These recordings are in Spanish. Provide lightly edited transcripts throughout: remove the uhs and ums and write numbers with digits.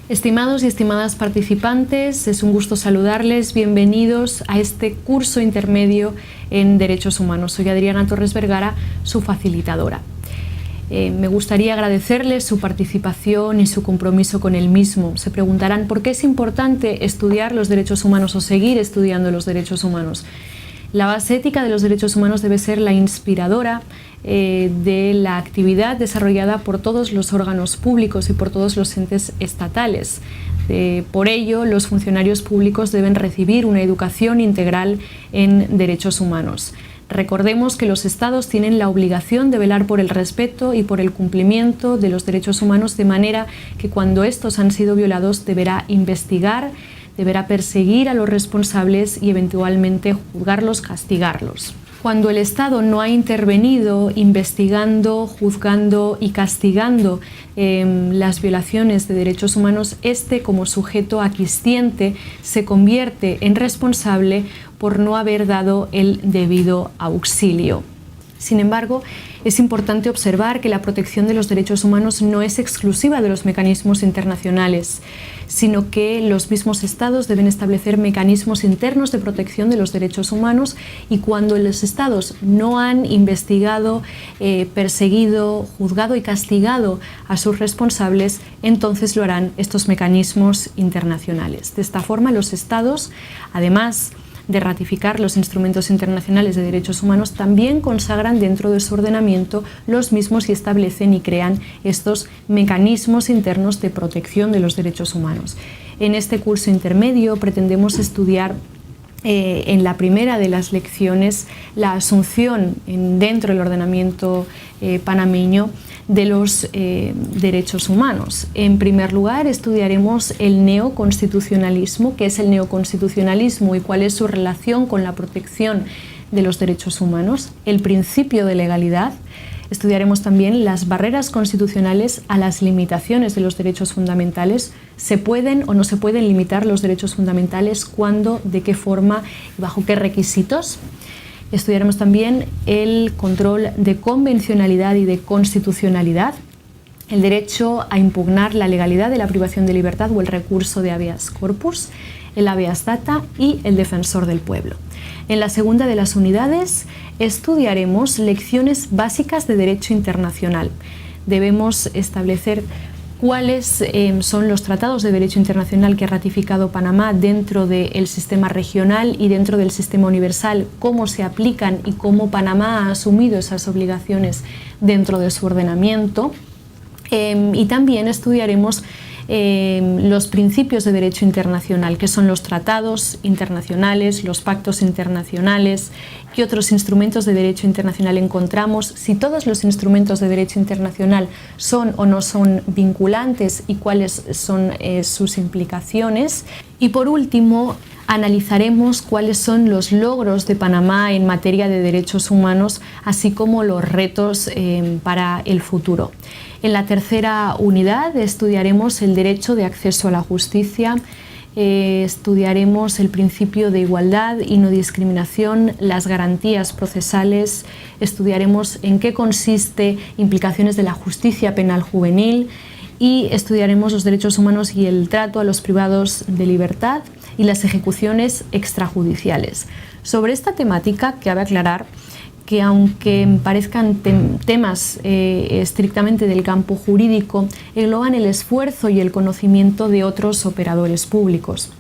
Estimados y estimadas participantes, es un gusto saludarles. Bienvenidos a este curso intermedio en Derechos Humanos. Soy Adriana Torres Vergara, su facilitadora. Me gustaría agradecerles su participación y su compromiso con el mismo. Se preguntarán por qué es importante estudiar los derechos humanos o seguir estudiando los derechos humanos. La base ética de los derechos humanos debe ser la inspiradora de la actividad desarrollada por todos los órganos públicos y por todos los entes estatales. Por ello, los funcionarios públicos deben recibir una educación integral en derechos humanos. Recordemos que los Estados tienen la obligación de velar por el respeto y por el cumplimiento de los derechos humanos, de manera que cuando estos han sido violados deberá investigar, deberá perseguir a los responsables y eventualmente juzgarlos, castigarlos. Cuando el Estado no ha intervenido investigando, juzgando y castigando las violaciones de derechos humanos, este como sujeto aquiesciente se convierte en responsable por no haber dado el debido auxilio. Sin embargo, es importante observar que la protección de los derechos humanos no es exclusiva de los mecanismos internacionales, sino que los mismos Estados deben establecer mecanismos internos de protección de los derechos humanos, y cuando los Estados no han investigado, perseguido, juzgado y castigado a sus responsables, entonces lo harán estos mecanismos internacionales. De esta forma, los Estados, además de ratificar los instrumentos internacionales de derechos humanos, también consagran dentro de su ordenamiento los mismos y establecen y crean estos mecanismos internos de protección de los derechos humanos. En este curso intermedio pretendemos estudiar en la primera de las lecciones la asunción dentro del ordenamiento panameño de los derechos humanos. En primer lugar, estudiaremos el neoconstitucionalismo. ¿Qué es el neoconstitucionalismo y cuál es su relación con la protección de los derechos humanos? El principio de legalidad. Estudiaremos también las barreras constitucionales a las limitaciones de los derechos fundamentales. ¿Se pueden o no se pueden limitar los derechos fundamentales? ¿Cuándo? ¿De qué forma? ¿Y bajo qué requisitos? Estudiaremos también el control de convencionalidad y de constitucionalidad, el derecho a impugnar la legalidad de la privación de libertad o el recurso de habeas corpus, el habeas data y el defensor del pueblo. En la segunda de las unidades estudiaremos lecciones básicas de derecho internacional. Debemos establecer cuáles son los tratados de derecho internacional que ha ratificado Panamá dentro del sistema regional y dentro del sistema universal, cómo se aplican y cómo Panamá ha asumido esas obligaciones dentro de su ordenamiento. Y también estudiaremos los principios de derecho internacional, que son los tratados internacionales, los pactos internacionales, qué otros instrumentos de derecho internacional encontramos, si todos los instrumentos de derecho internacional son o no son vinculantes y cuáles son sus implicaciones. Y por último, analizaremos cuáles son los logros de Panamá en materia de derechos humanos, así como los retos para el futuro. En la tercera unidad estudiaremos el derecho de acceso a la justicia, estudiaremos el principio de igualdad y no discriminación, las garantías procesales, estudiaremos en qué consiste implicaciones de la justicia penal juvenil y estudiaremos los derechos humanos y el trato a los privados de libertad y las ejecuciones extrajudiciales. Sobre esta temática cabe aclarar que, aunque parezcan temas estrictamente del campo jurídico, engloban el esfuerzo y el conocimiento de otros operadores públicos.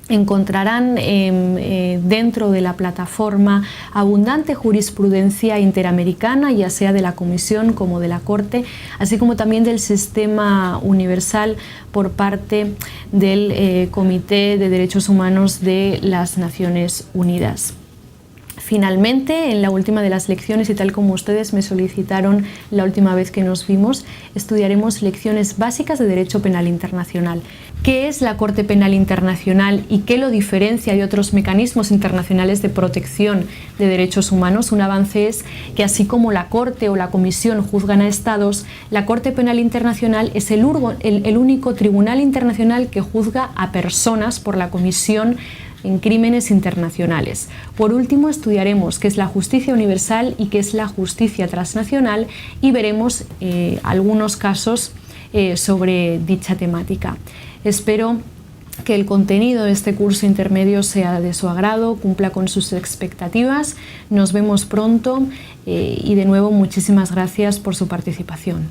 Encontrarán dentro de la plataforma abundante jurisprudencia interamericana, ya sea de la Comisión como de la Corte, así como también del sistema universal por parte del Comité de Derechos Humanos de las Naciones Unidas. Finalmente, en la última de las lecciones, y tal como ustedes me solicitaron la última vez que nos vimos, estudiaremos lecciones básicas de Derecho Penal Internacional. ¿Qué es la Corte Penal Internacional y qué lo diferencia de otros mecanismos internacionales de protección de derechos humanos? Un avance es que, así como la Corte o la Comisión juzgan a Estados, la Corte Penal Internacional es el único tribunal internacional que juzga a personas por la comisión en crímenes internacionales. Por último, estudiaremos qué es la justicia universal y qué es la justicia transnacional y veremos algunos casos sobre dicha temática. Espero que el contenido de este curso intermedio sea de su agrado, cumpla con sus expectativas. Nos vemos pronto y de nuevo muchísimas gracias por su participación.